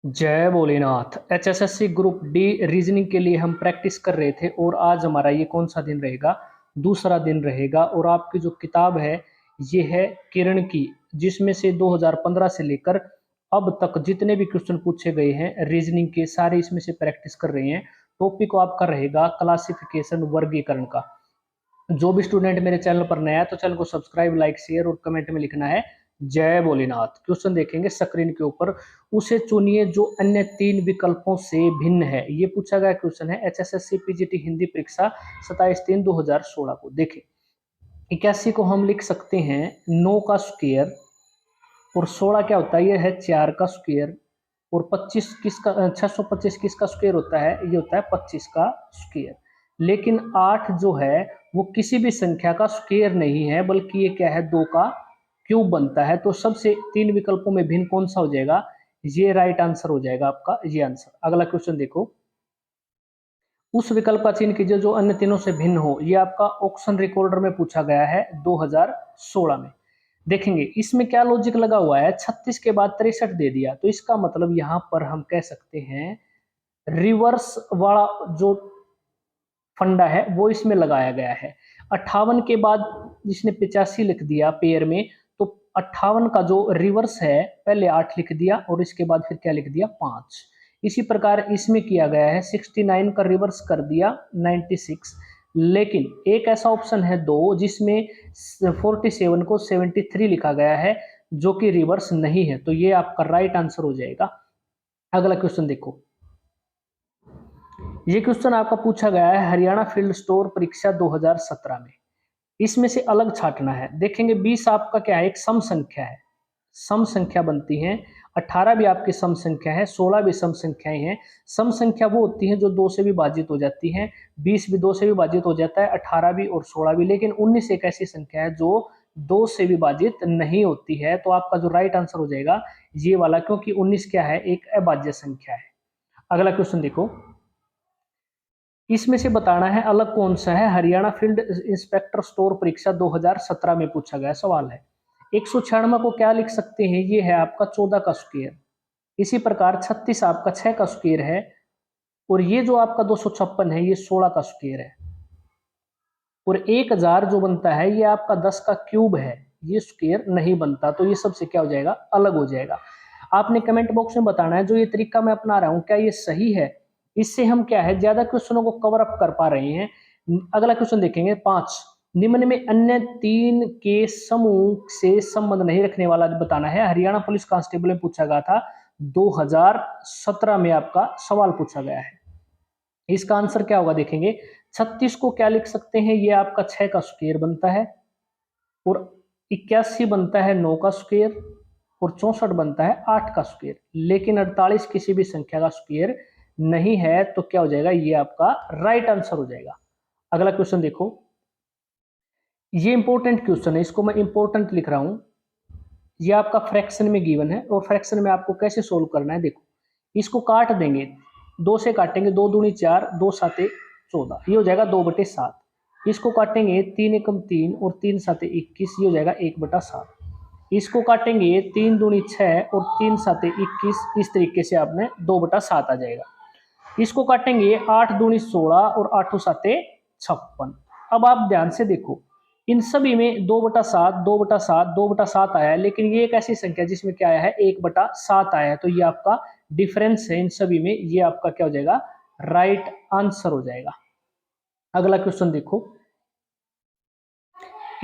जय Bholenath. HSSC group D reasoning के लिए हम प्रैक्टिस कर रहे थे और आज हमारा ये कौन सा दिन रहेगा? दूसरा दिन रहेगा। और आपकी जो किताब है ये है किरण की, जिसमें से 2015 से लेकर अब तक जितने भी क्वेश्चन पूछे गए हैं रीजनिंग के सारे इसमें से प्रैक्टिस कर रहे हैं। टॉपिक आपका रहेगा क्लासिफिकेशन, वर्गीकरण का। जो भी स्टूडेंट मेरे चैनल पर नया है तो चैनल को सब्सक्राइब, लाइक, शेयर और कमेंट में लिखना है जय भोलेनाथ। क्वेश्चन देखेंगे स्क्रीन के ऊपर। उसे चुनिए जो अन्य तीन विकल्पों से भिन्न है। ये पूछा गया क्वेश्चन है एचएसएससी पीजीटी हिंदी परीक्षा 27/3/2016 को। देखें 81 को हम लिख सकते हैं 9 का स्क्वायर, और 16 क्या होता है? ये है 4 का स्क्वायर। और 25 किसका 625 किसका स्क्वायर होता है? ये होता है 25 का स्क्वायर। लेकिन 8 जो है वो किसी भी संख्या का स्क्वायर नहीं है, बल्कि ये क्या है? 2 का क्यूब बनता है। तो सबसे तीन विकल्पों में भिन्न कौन सा हो जाएगा? ये राइट आंसर हो जाएगा आपका ये आंसर। अगला क्वेश्चन देखो, उस विकल्प का चयन कीजिए जो अन्य तीनों से भिन्न हो। ये आपका ऑक्शन रिकॉर्डर में पूछा गया है 2016 में। देखेंगे इसमें क्या लॉजिक लगा हुआ है। 36 के बाद 63 दे दिया तो इसका मतलब यहां पर हम कह सकते हैं रिवर्स वाला जो फंडा है वो इसमें लगाया गया है। 58 के बाद जिसने 85 लिख दिया पेयर में, तो 58 का जो रिवर्स है पहले 8 लिख दिया और इसके बाद फिर क्या लिख दिया? 5। इसी प्रकार इसमें किया गया है 69 का रिवर्स कर दिया 96। लेकिन एक ऐसा ऑप्शन है दो जिसमें 47 को 73 लिखा गया है जो कि रिवर्स नहीं है। तो ये आपका राइट आंसर हो जाएगा। अगला क्वेश्चन देखो, ये क्वेश्चन आपका पूछा गया है हरियाणा फील्ड स्टोर परीक्षा 2017 में। इसमें से अलग छांटना है। देखेंगे 20 आपका क्या है? एक सम संख्या है, सम संख्या बनती है। 18 भी आपकी सम संख्या है, 16 भी सम संख्याएं हैं। सम संख्या वो होती है जो 2 से विभाजित हो जाती है। 20 भी 2 से विभाजित हो जाता है, 18 भी और 16 भी। लेकिन 19 एक ऐसी संख्या है जो 2 से विभाजित नहीं होती है। तो आपका जो राइट आंसर हो जाएगा ये वाला, क्योंकि 19 क्या है? एक अभाज्य संख्या है। अगला क्वेश्चन देखो, इसमें से बताना है अलग कौन सा है। हरियाणा फील्ड इंस्पेक्टर स्टोर परीक्षा 2017 में पूछा गया सवाल है। 196 को क्या लिख सकते हैं? ये है आपका 14 का स्क्वायर। इसी प्रकार 36 आपका 6 का स्क्वायर है। और ये जो आपका 256 है ये 16 का स्क्वायर है। और 1000 जो बनता है ये आपका 10 का क्यूब है, ये स्क्वायर नहीं बनता। तो ये सबसे क्या हो जाएगा? अलग हो जाएगा। आपने कमेंट बॉक्स में बताना है जो ये तरीका मैं अपना रहा हूं क्या ये सही है। इससे हम क्या है ज्यादा क्वेश्चनों को कवर अप कर पा रहे हैं। अगला क्वेश्चन देखेंगे 5, निम्न में अन्य तीन के समूह से संबंध नहीं रखने वाला बताना है। हरियाणा पुलिस कांस्टेबल में पूछा गया था 2017 में आपका सवाल पूछा गया है। इसका आंसर क्या होगा? देखेंगे 36 को क्या लिख सकते हैं? ये आपका 6 का स्क्वायर बनता है। और 81 बनता है 9 का स्क्वायर। और 64 बनता है 8 का स्क्वायर। लेकिन 48 किसी भी संख्या का स्क्वायर नहीं है। तो क्या हो जाएगा? ये आपका राइट आंसर हो जाएगा। अगला क्वेश्चन देखो, ये इंपॉर्टेंट क्वेश्चन है, इसको मैं इंपॉर्टेंट लिख रहा हूं। ये आपका फ्रैक्शन में गिवन है और फ्रैक्शन में आपको कैसे सोल्व करना है। देखो इसको काट देंगे, 2 से काटेंगे, 2 दूनी 4, 2 साते 14, ये हो जाएगा 2/7। इसको काटेंगे 3 एकम 3 और 3 साते 21, ये हो जाएगा 1/7। इसको काटेंगे 3 दूनी 6 और 3 साते 21, इस तरीके से आपने 2/7 आ जाएगा। इसको काटेंगे 8 दूनी 16 और 8 साते 56। अब आप ध्यान से देखो इन सभी में 2/7 2/7 2/7 आया है, लेकिन ये एक ऐसी संख्या जिसमें क्या आया है? 1/7 आया है। तो ये आपका डिफरेंस है इन सभी में, ये आपका क्या हो जाएगा? राइट आंसर हो जाएगा। अगला क्वेश्चन देखो,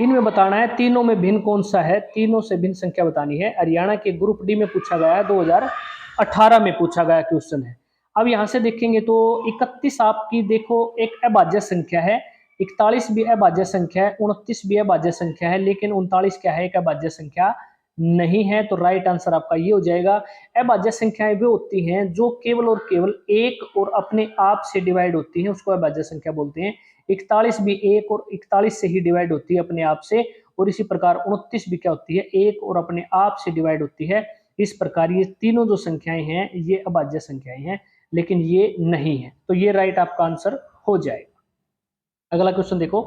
इनमें बताना है तीनों में भिन्न कौन सा है। तीनों से भिन्न संख्या बतानी है। हरियाणा के ग्रुप डी में पूछा गया है, 2018 में पूछा गया क्वेश्चन है। अब यहां से देखेंगे तो 31 आपकी देखो एक अभाज्य संख्या है, 41 भी अभाज्य संख्या है, 29 भी अभाज्य संख्या है, लेकिन 39 क्या है? एक अभाज्य संख्या नहीं है। तो राइट आंसर आपका ये हो जाएगा। अभाज्य संख्याएं वो होती हैं जो केवल और केवल एक और अपने आप से डिवाइड होती हैं, उसको अभाज्य संख्या बोलते हैं। 41 भी एक और 41 से ही डिवाइड होती है अपने आप से। और इसी प्रकार 29 भी क्या होती है? एक और अपने आप से डिवाइड होती है। इस प्रकार ये तीनों जो संख्याएं हैं ये अभाज्य संख्याएं हैं, लेकिन ये नहीं है। तो ये राइट आपका आंसर हो जाएगा। अगला क्वेश्चन देखो,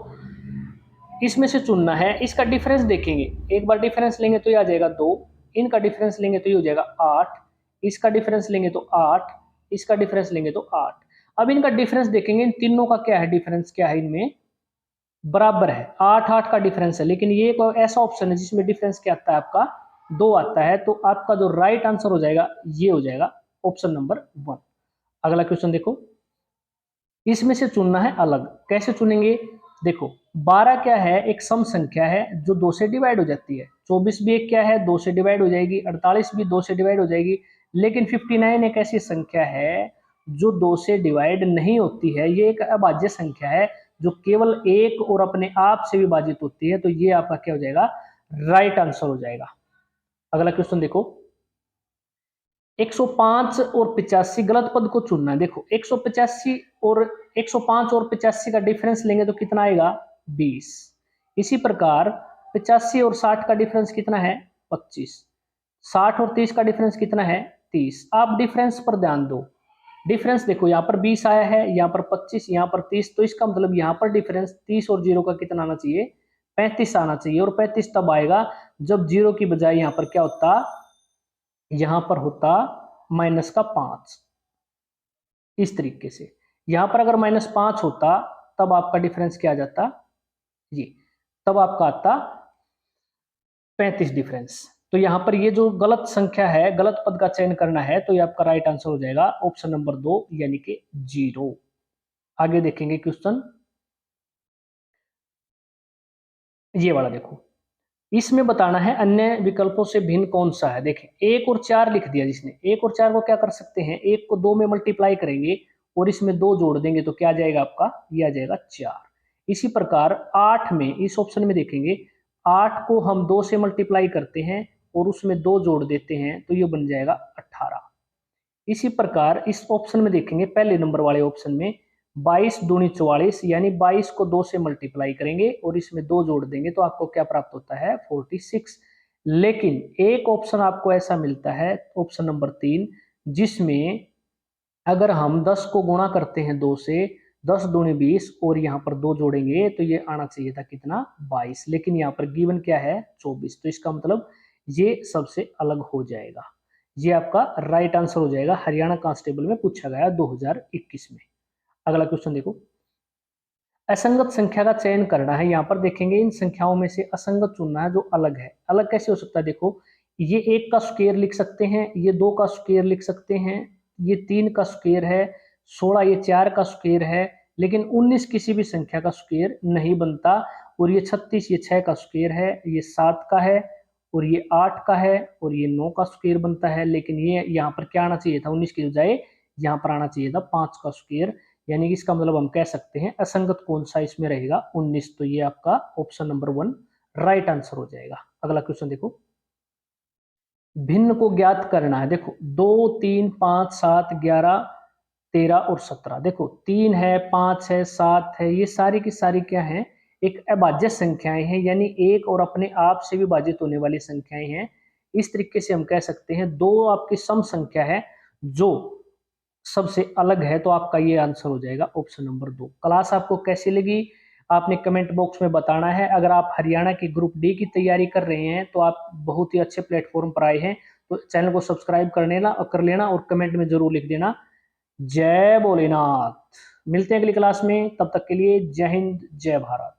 इसमें से चुनना है। इसका डिफरेंस देखेंगे, एक बार डिफरेंस लेंगे तो ये आ जाएगा 2, इनका डिफरेंस लेंगे तो ये हो जाएगा 8, इसका डिफरेंस लेंगे तो 8, इसका डिफरेंस लेंगे तो 8। अब इनका डिफरेंस देखेंगे, इन तीनों का क्या है, डिफरेंस क्या है इनमें, बराबर है, 8-8 का डिफरेंस है। लेकिन ये एक ऐसा ऑप्शन है जिसमें डिफरेंस क्या आता है आपका, 2 आता है। तो आपका जो राइट आंसर हो जाएगा ये हो जाएगा ऑप्शन नंबर 1। अगला क्वेश्चन देखो, इसमें से चुनना है अलग। कैसे चुनेंगे, देखो 12 क्या है, एक सम संख्या है जो 2 से डिवाइड हो जाती है। 24 भी एक क्या है, 2 से डिवाइड हो जाएगी। 48 भी 2 से डिवाइड हो जाएगी। लेकिन 59 एक ऐसी संख्या है जो 2 से डिवाइड नहीं होती है। ये एक अभाज्य संख्या है जो केवल एक और अपने आप से विभाजित होती है। तो ये आपका क्या हो जाएगा, राइट आंसर हो जाएगा। अगला क्वेश्चन देखो, 105 और 85 गलत पद को चुनना है। देखो 185 और 105 और 85 का डिफरेंस लेंगे तो कितना आएगा, 20। इसी प्रकार 85 और 60 का डिफरेंस कितना है, 25। 60 और 30 का डिफरेंस कितना है, 30। आप डिफरेंस पर ध्यान दो। डिफरेंस देखो, यहाँ पर 20 आया है, यहाँ पर 25, यहाँ पर 30। तो इसका मतलब यहाँ पर डिफरेंस 30 और 0 का कितना आना चाहिए, 35 आना चाहिए। और 35 तब आएगा जब 0 की बजाय यहाँ पर क्या होता, यहां पर होता -5। इस तरीके से यहां पर अगर -5 होता तब आपका डिफरेंस क्या आ जाता, ये तब आपका आता 35 डिफरेंस। तो यहां पर ये जो गलत संख्या है, गलत पद का चयन करना है, तो ये आपका राइट आंसर हो जाएगा ऑप्शन नंबर 2 यानी कि 0। आगे देखेंगे क्वेश्चन, ये वाला देखो, इसमें बताना है अन्य विकल्पों से भिन्न कौन सा है। देखें 1 और 4 लिख दिया जिसने, 1 और 4 को क्या कर सकते हैं, 1 को 2 में मल्टीप्लाई करेंगे और इसमें 2 जोड़ देंगे तो क्या आ जाएगा आपका, ये आ जाएगा 4। इसी प्रकार 8 में, इस ऑप्शन में देखेंगे 8 को हम 2 से मल्टीप्लाई करते हैं और उसमें 2 जोड़ देते हैं तो ये बन जाएगा 18। इसी प्रकार इस ऑप्शन में देखेंगे, पहले नंबर वाले ऑप्शन में 22 दूनी 44, यानी 22 को 2 से मल्टीप्लाई करेंगे और इसमें 2 जोड़ देंगे तो आपको क्या प्राप्त होता है, 46। लेकिन एक ऑप्शन आपको ऐसा मिलता है, ऑप्शन नंबर 3, जिसमें अगर हम 10 को गुणा करते हैं 2 से, 10 दूनी 20 और यहाँ पर 2 जोड़ेंगे तो ये आना चाहिए था कितना, 22। लेकिन यहाँ पर गिवन क्या है, 24। तो इसका मतलब ये सबसे अलग हो जाएगा। ये आपका राइट आंसर हो जाएगा, हरियाणा कांस्टेबल में पूछा गया 2021 में। अगला क्वेश्चन देखो, असंगत संख्या का चयन करना है। यहाँ पर देखेंगे इन संख्याओं में से असंगत चुनना है जो अलग है। अलग कैसे हो सकता है, देखो ये 1 का स्क्वायर लिख सकते हैं, ये 2 का स्क्वायर लिख सकते हैं, ये 3 का स्क्वायर है, 16 ये 4 का स्क्वायर है। लेकिन 19 किसी भी संख्या का स्क्वायर नहीं बनता। और ये 36 ये 6 का स्क्वायर है, ये 7 का है और ये 8 का है और ये 9 का स्क्वायर बनता है। लेकिन ये यहाँ पर क्या आना चाहिए था, 19 की बजाय यहाँ पर आना चाहिए था 5 का स्क्वायर। यानी कि इसका मतलब हम कह सकते हैं असंगत कौन सा इसमें रहेगा, 19। तो ये आपका ऑप्शन नंबर 1 राइट आंसर हो जाएगा। अगला क्वेश्चन देखो, भिन्न को ज्ञात करना है। देखो 2 3 5 7 11 13 और 17। देखो 3 है, 5 है, 7 है, ये सारी की सारी क्या है, एक अभाज्य संख्याएं हैं, यानी एक और अपने आप से विभाजित होने वाली संख्याएं हैं। इस तरीके से हम कह सकते हैं दो आपकी सम संख्या है जो सबसे अलग है। तो आपका ये आंसर हो जाएगा ऑप्शन नंबर 2। क्लास आपको कैसी लगी आपने कमेंट बॉक्स में बताना है। अगर आप हरियाणा की ग्रुप डी की तैयारी कर रहे हैं तो आप बहुत ही अच्छे प्लेटफॉर्म पर आए हैं। तो चैनल को सब्सक्राइब कर लेना और कमेंट में जरूर लिख देना जय भोलेनाथ। मिलते हैं अगली क्लास में, तब तक के लिए जय हिंद जय भारत।